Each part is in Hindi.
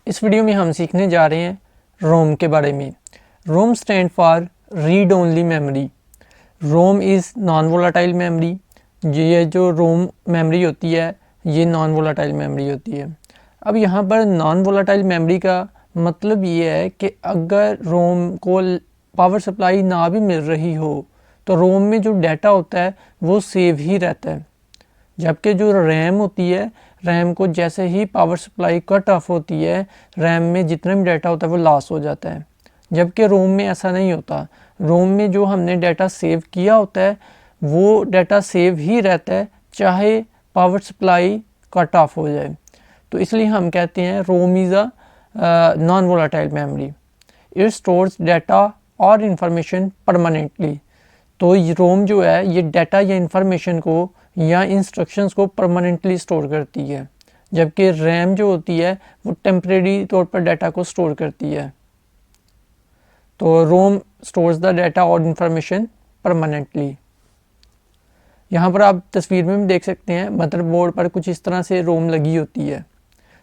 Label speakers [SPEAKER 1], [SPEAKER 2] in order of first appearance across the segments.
[SPEAKER 1] इस वीडियो में हम सीखने जा रहे हैं रोम के बारे में। ROM stand for read only memory. ROM is non volatile memory. ये जो रोम मेमोरी होती है ये नॉन वोलाटाइल मेमोरी होती है। अब यहाँ पर नॉन वोलाटाइल मेमोरी का मतलब ये है कि अगर रोम को पावर सप्लाई ना भी मिल रही हो तो रोम में जो डाटा होता है वो सेव ही रहता है, जबकि जो रैम होती है, रैम को जैसे ही पावर सप्लाई कट ऑफ होती है रैम में जितना भी डाटा होता है वो लॉस हो जाता है। जबकि रोम में ऐसा नहीं होता। रोम में जो हमने डाटा सेव किया होता है वो डाटा सेव ही रहता है चाहे पावर सप्लाई कट ऑफ हो जाए। तो इसलिए हम कहते हैं ROM is a non volatile memory. It stores data और इंफॉर्मेशन परमानेंटली। तो रोम जो है ये डाटा या इंफॉर्मेशन को या इंस्ट्रक्शंस को परमानेंटली स्टोर करती है, जबकि रैम जो होती है वो टेम्परेरी तौर पर डाटा को स्टोर करती है। तो रोम स्टोर्स द डाटा और इंफॉर्मेशन परमानेंटली। यहाँ पर आप तस्वीर में भी देख सकते हैं मदरबोर्ड पर कुछ इस तरह से रोम लगी होती है,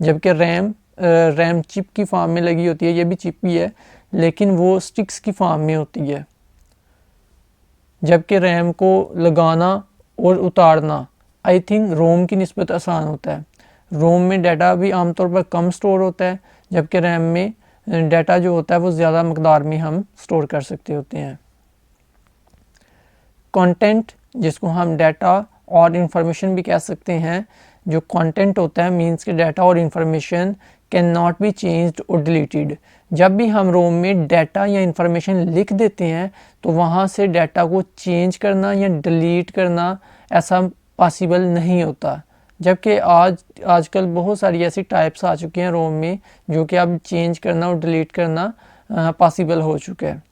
[SPEAKER 1] जबकि रैम चिप की फॉर्म में लगी होती है। ये भी चिप ही है लेकिन वो स्टिक्स की फॉर्म में होती है, जबकि रैम को लगाना और उतारना आई थिंक रोम की निस्बत आसान होता है। रोम में डाटा भी आमतौर पर कम स्टोर होता है, जबकि रैम में डाटा जो होता है वो ज़्यादा मकदार में हम स्टोर कर सकते होते हैं। कंटेंट, जिसको हम डाटा और इंफॉर्मेशन भी कह सकते हैं, जो कंटेंट होता है मींस के डाटा और information can not be changed और डिलीटेड। जब भी हम रोम में डाटा या इंफॉर्मेशन लिख देते हैं तो वहाँ से डाटा को चेंज करना या डिलीट करना ऐसा पॉसिबल नहीं होता। जबकि आजकल बहुत सारी ऐसी टाइप्स आ चुकी हैं रोम में जो कि अब चेंज करना और डिलीट करना पॉसिबल हो चुका है।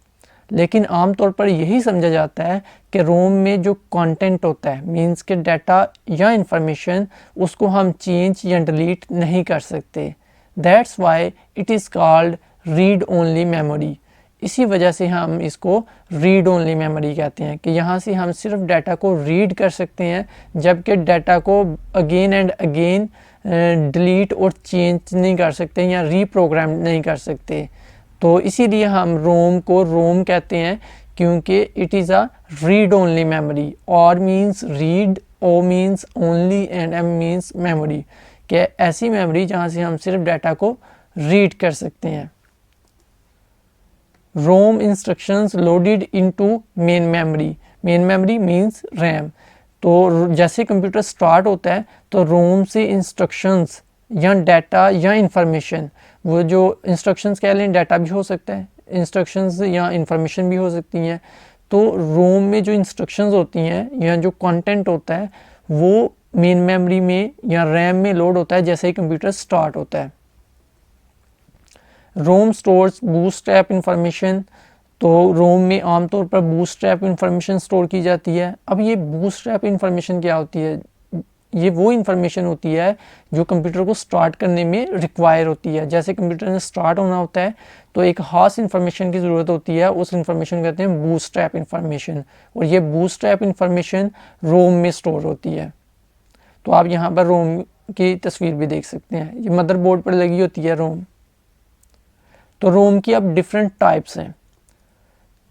[SPEAKER 1] लेकिन आमतौर पर यही समझा जाता है कि रोम में जो कंटेंट होता है मींस के डाटा या इंफॉर्मेशन उसको हम चेंज या डिलीट नहीं कर सकते। That's why it is called read only memory. इसी वजह से हम इसको रीड ओनली मेमोरी कहते हैं कि यहाँ से हम सिर्फ डाटा को रीड कर सकते हैं, जबकि डाटा को अगेन एंड अगेन डिलीट और चेंज नहीं कर सकते या रीप्रोग्राम नहीं कर सकते। तो इसीलिए हम रोम को रोम कहते हैं क्योंकि it is a read only memory. R means read, O means only and M means memory, कि ऐसी मेमोरी जहाँ से हम सिर्फ डाटा को रीड कर सकते हैं। ROM instructions loaded into main memory. Main memory means RAM. तो जैसे कंप्यूटर स्टार्ट होता है तो रोम से इंस्ट्रक्शंस या डाटा या इंफॉर्मेशन, वो जो इंस्ट्रक्शंस कह लें, डाटा भी हो सकता है, इंस्ट्रक्शंस या इंफॉर्मेशन भी हो सकती हैं। तो रोम में जो इंस्ट्रक्शंस होती हैं या जो कंटेंट होता है वो मेन मेमोरी में या रैम में लोड होता है जैसे ही कंप्यूटर स्टार्ट होता है। रोम स्टोर्स बूटस्ट्रैप इंफॉर्मेशन। तो रोम में आमतौर पर बूटस्ट्रैप इंफॉर्मेशन स्टोर की जाती है। अब ये बूटस्ट्रैप इंफॉर्मेशन क्या होती है? ये वो इंफॉर्मेशन होती है जो कंप्यूटर को स्टार्ट करने में रिक्वायर होती है। जैसे कंप्यूटर ने स्टार्ट होना होता है तो एक खास इंफॉर्मेशन की ज़रूरत होती है, उस इंफॉर्मेशन कहते हैं बूटस्ट्रैप इंफॉर्मेशन, और ये बूटस्ट्रैप इंफॉर्मेशन रोम में स्टोर होती है। तो आप यहाँ पर रोम की तस्वीर भी देख सकते हैं, ये मदरबोर्ड पर लगी होती है रोम। तो रोम की अब डिफरेंट टाइप्स हैं।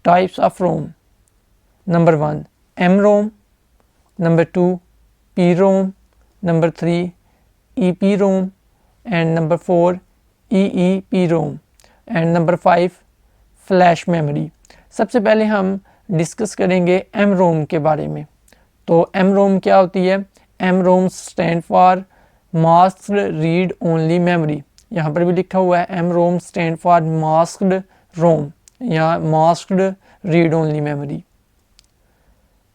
[SPEAKER 1] Types of ROM: number 1 M ROM, number 2 P ROM, number 3 E P ROM, and number 4 E P ROM, and number 5 flash memory. सबसे पहले हम डिस्कस करेंगे एम रोम के बारे में। तो एम रोम क्या होती है? M ROM stand for masked read only memory. यहाँ पर भी लिखा हुआ है M ROM stand for masked ROM या masked read only memory.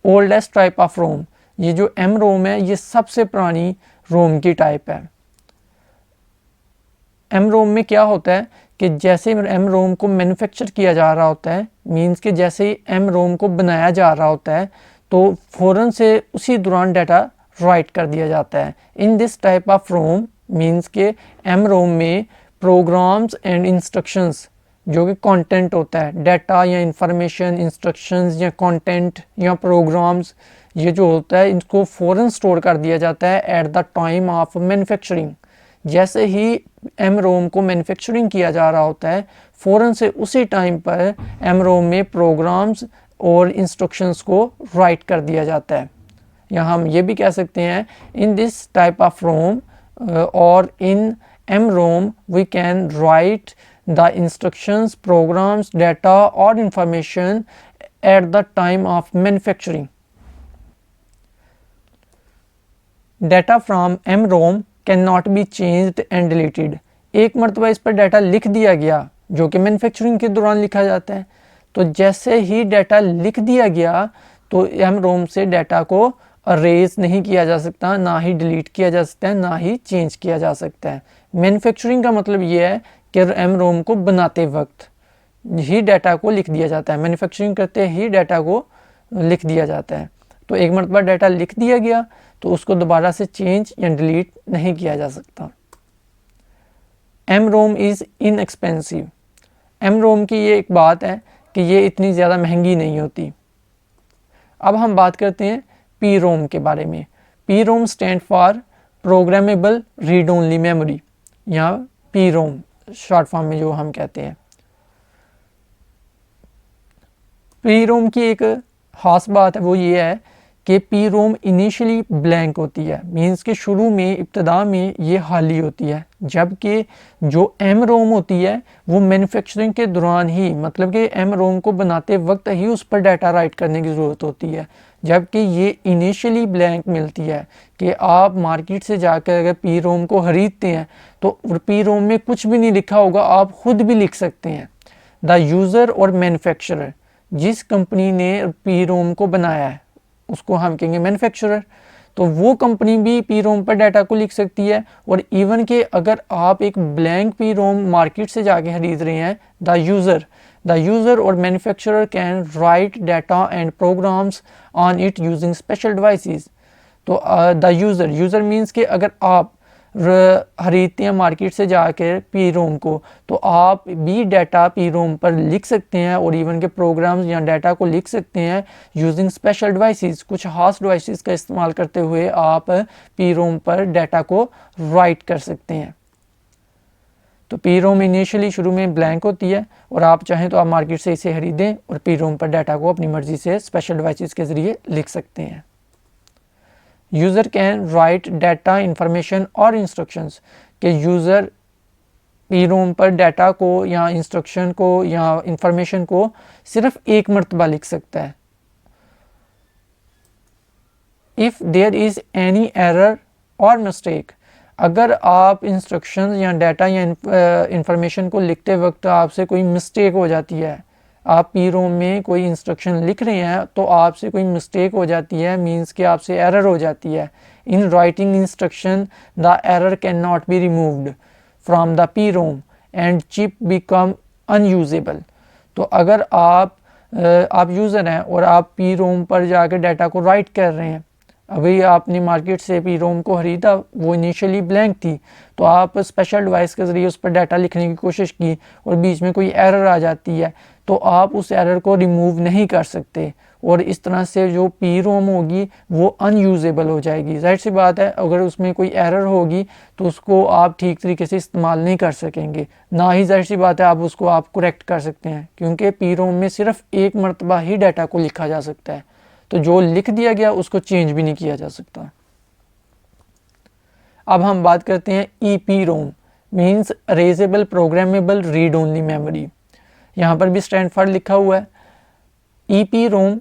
[SPEAKER 1] Oldest type of ROM. ये जो एम रोम है ये सबसे पुरानी रोम की टाइप है। एम रोम में क्या होता है कि जैसे एम रोम को मैन्युफैक्चर किया जा रहा होता है, मींस के जैसे ही एम रोम को बनाया जा रहा होता है तो फ़ौरन से उसी दौरान डाटा राइट कर दिया जाता है। In this type of ROM means के एम रोम में प्रोग्राम्स एंड इंस्ट्रक्शंस जो कि कंटेंट होता है, डाटा या इंफॉर्मेशन, इंस्ट्रक्शंस या कंटेंट या प्रोग्राम्स, ये जो होता है इनको फ़ौरन स्टोर कर दिया जाता है eight the time of manufacturing. जैसे ही एम रोम को मैन्युफैक्चरिंग किया जा रहा होता है, फ़ौरन से उसी टाइम पर एम रोम में प्रोग्राम्स और इंस्ट्रक्शंस को राइट कर दिया जाता है। या हम ये भी कह सकते हैं in this type of ROM और in M ROM we can write the instructions, programs, data और information at the time of manufacturing. Data from M ROM can not be changed and deleted. एक मरतबा इस पर डाटा लिख दिया गया जो कि मैन्युफैक्चरिंग के दौरान लिखा जाता है, तो जैसे ही डाटा लिख दिया गया तो एम रोम से डाटा को अरेज नहीं किया जा सकता, ना ही डिलीट किया जा सकता है, ना ही चेंज किया जा सकता है। मैन्युफैक्चरिंग का मतलब ये है कि एम रोम को बनाते वक्त ही डाटा को लिख दिया जाता है, मैन्युफैक्चरिंग करते ही डाटा को लिख दिया जाता है। तो एक मरतबा डाटा लिख दिया गया तो उसको दोबारा से चेंज या डिलीट नहीं किया जा सकता। M ROM is inexpensive. M ROM की ये एक बात है कि ये इतनी ज़्यादा महंगी नहीं होती। अब हम बात करते हैं पी रोम के बारे में। P ROM stand for programmable read only memory, या पी रोम शॉर्ट फॉर्म में जो हम कहते हैं। पी रोम की एक ख़ास बात है वो ये है कि पी रोम इनिशियली ब्लैंक होती है, मींस कि शुरू में इब्तदा में ये खाली होती है, जबकि जो एम रोम होती है वो मैन्युफैक्चरिंग के दौरान ही, मतलब कि एम रोम को बनाते वक्त ही उस पर डाटा राइट करने की ज़रूरत होती है, जबकि ये इनिशियली ब्लैंक मिलती है कि आप मार्केट से जाकर अगर पी रोम को ख़रीदते हैं तो पी रोम में कुछ भी नहीं लिखा होगा, आप ख़ुद भी लिख सकते हैं। द यूज़र और मैन्युफैक्चरर, जिस कंपनी ने पी रोम को बनाया है उसको हम कहेंगे मैन्युफैक्चरर, तो वो कंपनी भी पी रोम पर डाटा को लिख सकती है। और इवन कि अगर आप एक ब्लैंक पी रोम मार्केट से जाके खरीद रहे हैं, the user or manufacturer can write data and programs on it using special devices. तो द यूज़र मीन्स कि अगर आप खरीदते हैं मार्केट से जाकर पी रोम को, तो आप भी डाटा पी रोम पर लिख सकते हैं और इवन के प्रोग्राम्स या डाटा को लिख सकते हैं यूजिंग स्पेशल डिवाइसेस। कुछ खास डिवाइसेस का इस्तेमाल करते हुए आप पी रोम पर डाटा को राइट कर सकते हैं। तो पी रोम इनिशियली शुरू में ब्लैंक होती है और आप चाहें तो आप मार्केट से इसे खरीदें और पी रोम पर डाटा को अपनी मर्ज़ी से स्पेशल डिवाइसेस के ज़रिए लिख सकते हैं। User can write data, information और इंस्ट्रक्शंस, के यूज़र पी रोम पर डाटा को या इंस्ट्रक्शन को या इंफॉर्मेशन को सिर्फ एक मरतबा लिख सकता है। If there is any error or mistake, अगर आप इंस्ट्रक्शन या डाटा या इंफॉर्मेशन को लिखते वक्त आपसे कोई मिस्टेक हो जाती है, आप पी रोम में कोई इंस्ट्रक्शन लिख रहे हैं तो आपसे कोई मिस्टेक हो जाती है, मींस कि आपसे एरर हो जाती है, in writing instruction the error can not be removed from the P ROM and chip become unusable. तो अगर आप यूज़र हैं और आप पी रोम पर जाकर डाटा को राइट कर रहे हैं, अभी आपने मार्केट से पी रोम को ख़रीदा, वो इनिशियली ब्लैंक थी, तो आप स्पेशल डिवाइस के ज़रिए उस पर डाटा लिखने की कोशिश की और बीच में कोई एरर आ जाती है तो आप उस एरर को रिमूव नहीं कर सकते और इस तरह से जो पी रोम होगी वो अनयूजेबल हो जाएगी। जाहिर सी बात है अगर उसमें कोई एरर होगी तो उसको आप ठीक तरीके से इस्तेमाल नहीं कर सकेंगे, ना ही जाहिर सी बात है आप उसको आप करेक्ट कर सकते हैं, क्योंकि पी रोम में सिर्फ एक मरतबा ही डाटा को लिखा जा सकता है, तो जो लिख दिया गया उसको चेंज भी नहीं किया जा सकता। अब हम बात करते हैं E P ROM, means erasable programmable read only memory. यहाँ पर भी स्टैंड फॉर लिखा हुआ है। E P ROM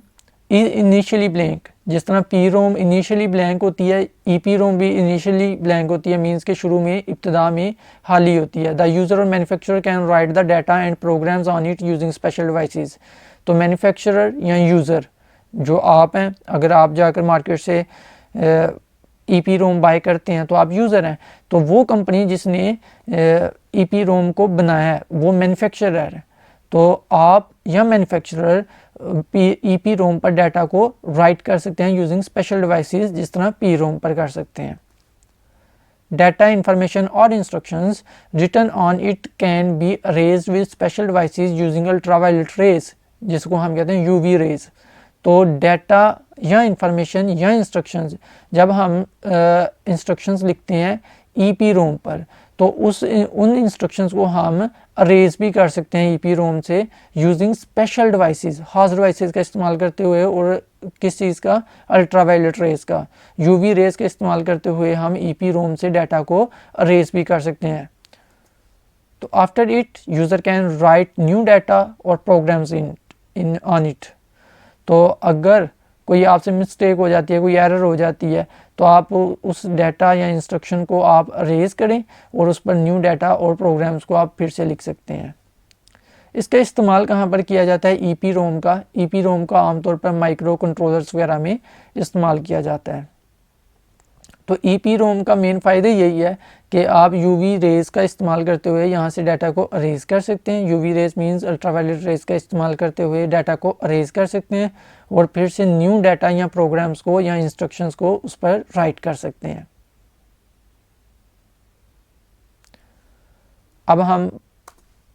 [SPEAKER 1] is initially blank, जिस तरह पी रोम इनिशियली ब्लैंक होती है, ई पी रोम भी इनिशियली ब्लैंक होती है, मीन्स के शुरू में इब्तदा में खाली होती है। The user or manufacturer can write the data and programs on it using special devices. तो मैन्युफैक्चरर या यूज़र जो आप हैं, अगर आप जाकर मार्केट से ई पी रोम बाय करते हैं तो आप यूज़र हैं, तो वो कंपनी जिसने ई पी रोम को बनाया है वो मैन्युफैक्चरर है, तो आप या मैन्युफैक्चरर ई पी रोम पर डाटा को राइट कर सकते हैं यूजिंग स्पेशल डिवाइसेस, जिस तरह पी रोम पर कर सकते हैं। डाटा, इंफॉर्मेशन और instructions written on it can be erased with special devices using ultraviolet rays, जिसको हम कहते हैं यूवी रेज। तो डाटा या इंफॉर्मेशन या इंस्ट्रक्शंस, जब हम इंस्ट्रक्शंस लिखते हैं ईपी रोम पर, तो उन इंस्ट्रक्शंस को हम अरेज भी कर सकते हैं ईपी रोम से यूजिंग स्पेशल डिवाइसेस, खास डिवाइसेस का इस्तेमाल करते हुए। और किस चीज़ का? अल्ट्रावायलेट रेज का, यूवी रेज का इस्तेमाल करते हुए हम ईपी रोम से डाटा को अरेज भी कर सकते हैं। तो after it user can write new data और प्रोग्राम्स इन ऑन इट। तो अगर कोई आपसे मिस्टेक हो जाती है, कोई एरर हो जाती है, तो आप उस डाटा या इंस्ट्रक्शन को आप अरेज करें और उस पर न्यू डाटा और प्रोग्राम्स को आप फिर से लिख सकते हैं। इसका इस्तेमाल कहाँ पर किया जाता है? ईपी रोम का। ईपी रोम का आमतौर पर माइक्रो कंट्रोलर्स वगैरह में इस्तेमाल किया जाता है। तो ईपी रोम का मेन फ़ायदा यही है कि आप यूवी रेज का इस्तेमाल करते हुए यहाँ से डाटा को अरेज कर सकते हैं। UV raise means ultraviolet rays का इस्तेमाल करते हुए डाटा को अरेज कर सकते हैं और फिर से न्यू डाटा या प्रोग्राम्स को या इंस्ट्रक्शंस को उस पर राइट कर सकते हैं। अब हम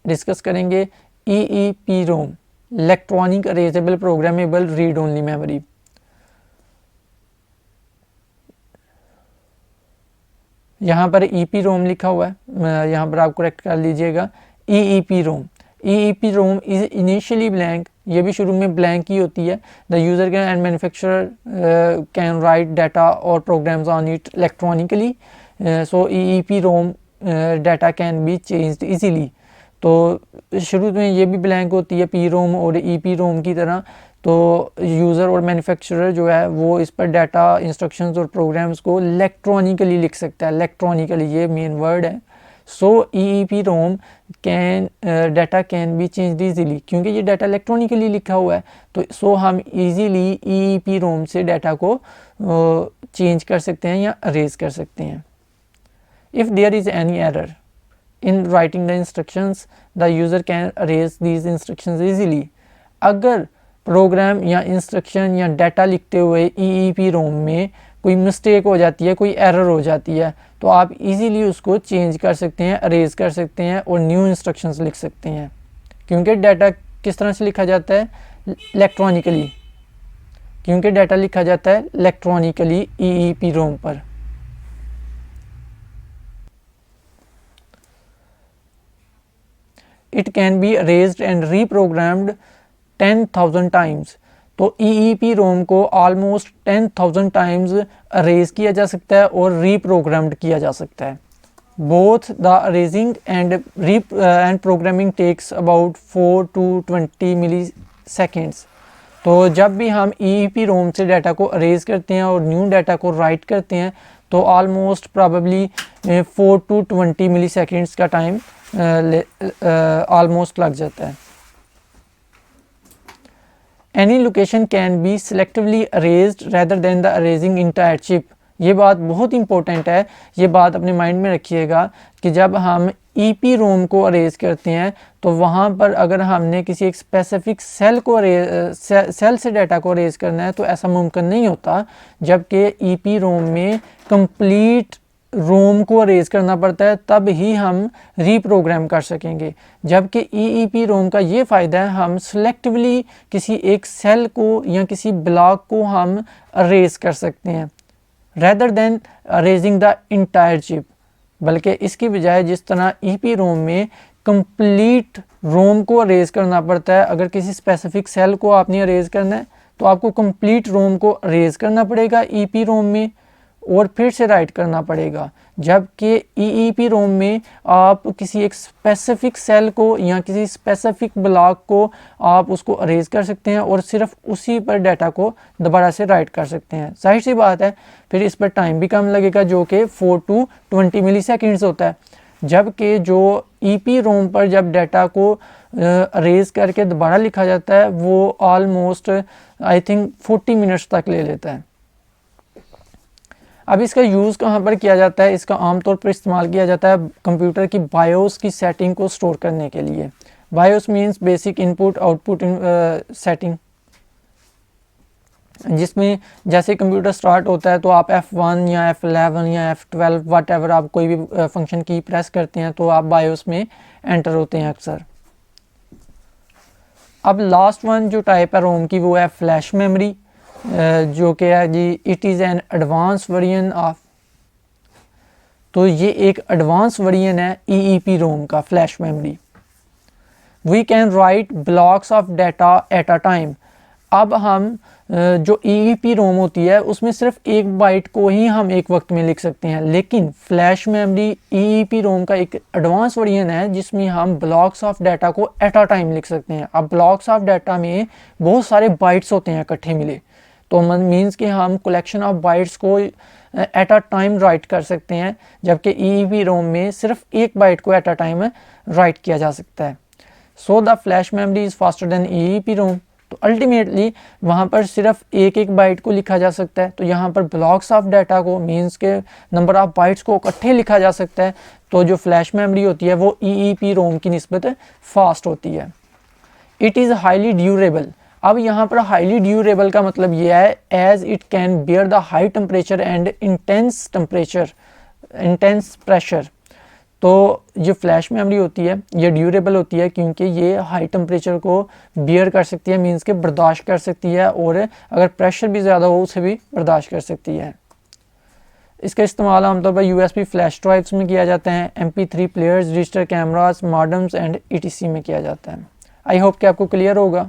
[SPEAKER 1] डिस्कस करेंगे EEPROM, electronic erasable programmable read only memory. यहाँ पर EEPROM लिखा हुआ है, यहाँ पर आप करेक्ट कर लीजिएगा। EEPROM इज इनिशियली ब्लैंक, ये भी शुरू में ब्लैंक ही होती है। The user can and manufacturer can write data और programs on it electronically. So EEPROM data can be changed easily. तो शुरू में ये भी ब्लैंक होती है PROM और EEPROM की तरह। तो यूज़र और मैन्युफैक्चरर जो है वो इस पर डाटा, इंस्ट्रक्शंस और प्रोग्राम्स को इलेक्ट्रॉनिकली लिख सकता है। इलेक्ट्रॉनिकली ये मेन वर्ड है। सो EEPROM can data can B change easily, क्योंकि ये डाटा इलेक्ट्रॉनिकली लिखा हुआ है तो सो हम ईजीली EEPROM से डाटा को चेंज कर सकते हैं या अरेज कर सकते हैं। If there is any error in writing the instructions, the user can erase these instructions easily। अगर प्रोग्राम या इंस्ट्रक्शन या डाटा लिखते हुए EEPROM में कोई मिस्टेक हो जाती है, कोई एरर हो जाती है, तो आप इजीली उसको चेंज कर सकते हैं, अरेज कर सकते हैं और न्यू इंस्ट्रक्शंस लिख सकते हैं। क्योंकि डाटा किस तरह से लिखा जाता है? इलेक्ट्रॉनिकली, क्योंकि डाटा लिखा जाता है इलेक्ट्रॉनिकली EEPROM पर। It can be erased and reprogrammed 10,000 times। तो EEPROM को ऑलमोस्ट 10,000 टाइम्स अरेज किया जा सकता है और रीप्रोग्राम्ड किया जा सकता है। Both the erasing and programming takes about 4 to 20 milliseconds. तो जब भी हम EEPROM से डाटा को अरेज करते हैं और न्यू डाटा को राइट करते हैं तो almost probably 4 to 20 milliseconds का टाइम ऑलमोस्ट लग जाता है। Any location can be selectively erased rather than the erasing entire chip. ये बात बहुत इंपॉर्टेंट है, ये बात अपने माइंड में रखिएगा कि जब हम EEPROM को अरेज करते हैं तो वहाँ पर अगर हमने किसी एक स्पेसिफिक सेल को सेल से डाटा को अरेज करना है तो ऐसा मुमकिन नहीं होता, जबकि EEPROM में कंप्लीट रोम को अरेज करना पड़ता है, तब ही हम रीप्रोग्राम कर सकेंगे। जबकि EEPROM का ये फ़ायदा है, हम सिलेक्टिवली किसी एक सेल को या किसी ब्लॉक को हम अरेज कर सकते हैं rather than erasing the entire chip. बल्कि इसकी बजाय जिस तरह EEPROM में कंप्लीट रोम को अरेज करना पड़ता है, अगर किसी स्पेसिफिक सेल को आपने अरेज करना है तो आपको कंप्लीट रोम को अरेज करना पड़ेगा EEPROM में और फिर से राइट करना पड़ेगा। जबकि EEPROM में आप किसी एक स्पेसिफिक सेल को या किसी स्पेसिफिक ब्लॉक को आप उसको अरेज कर सकते हैं और सिर्फ उसी पर डाटा को दोबारा से राइट कर सकते हैं। जाहिर सी बात है फिर इस पर टाइम भी कम लगेगा, जो कि 4 to 20 मिली सेकेंड्स होता है। जबकि जो EEPROM पर जब डाटा को अरेज करके दोबारा लिखा जाता है वो ऑलमोस्ट आई थिंक 40 मिनट्स तक ले लेता है। अब इसका यूज़ कहाँ पर किया जाता है? इसका आमतौर पर इस्तेमाल किया जाता है कंप्यूटर की बायोस की सेटिंग को स्टोर करने के लिए। BIOS means basic input output setting, जिसमें जैसे कंप्यूटर स्टार्ट होता है तो आप F1 या F11 या F12 वट एवर आप कोई भी फंक्शन की प्रेस करते हैं तो आप बायोस में एंटर होते हैं अक्सर। अब लास्ट वन जो टाइप है रोम की वो है फ्लैश मेमोरी, जो कि है जी it is an advance version of. तो ये एक एडवांस वर्जन है EEP रोम का, flash memory. We can write blocks of data at a time. अब हम जो EEP रोम होती है उसमें सिर्फ एक बाइट को ही हम एक वक्त में लिख सकते हैं, लेकिन फ्लैश मेमोरी EEP रोम का एक एडवांस वर्जन है जिसमें हम ब्लॉक्स ऑफ डाटा को एट अ टाइम लिख सकते हैं। अब ब्लॉक्स ऑफ डाटा में बहुत सारे बाइट्स होते हैं इकट्ठे मिले, तो मीन्स कि हम कलेक्शन ऑफ बाइट्स को एट अ टाइम राइट कर सकते हैं, जबकि EEP रोम में सिर्फ एक बाइट को एट अ टाइम राइट किया जा सकता है। So the flash memory is faster than EEP रोम। तो अल्टीमेटली वहाँ पर सिर्फ एक एक बाइट को लिखा जा सकता है, तो यहाँ पर ब्लॉक्स ऑफ डाटा को मीन्स के नंबर ऑफ बाइट्स को इकट्ठे लिखा जा सकता है। तो जो फ्लैश मेमोरी होती है वो EEP रोम की निस्बत फास्ट होती है। It is highly durable. अब यहाँ पर हाईली ड्यूरेबल का मतलब ये है as it can bear the high temperature and intense pressure. तो जो फ्लैश मेमोरी होती है ये ड्यूरेबल होती है क्योंकि ये हाई टेम्परेचर को बियर कर सकती है, मीन्स के बर्दाश्त कर सकती है, और अगर प्रेशर भी ज़्यादा हो उसे भी बर्दाश्त कर सकती है। इसका इस्तेमाल आमतौर पर USB फ्लैश ड्राइव्स में किया जाता है, MP3 players, digital cameras, modems and ETC में किया जाता है। आई होप कि आपको क्लियर होगा।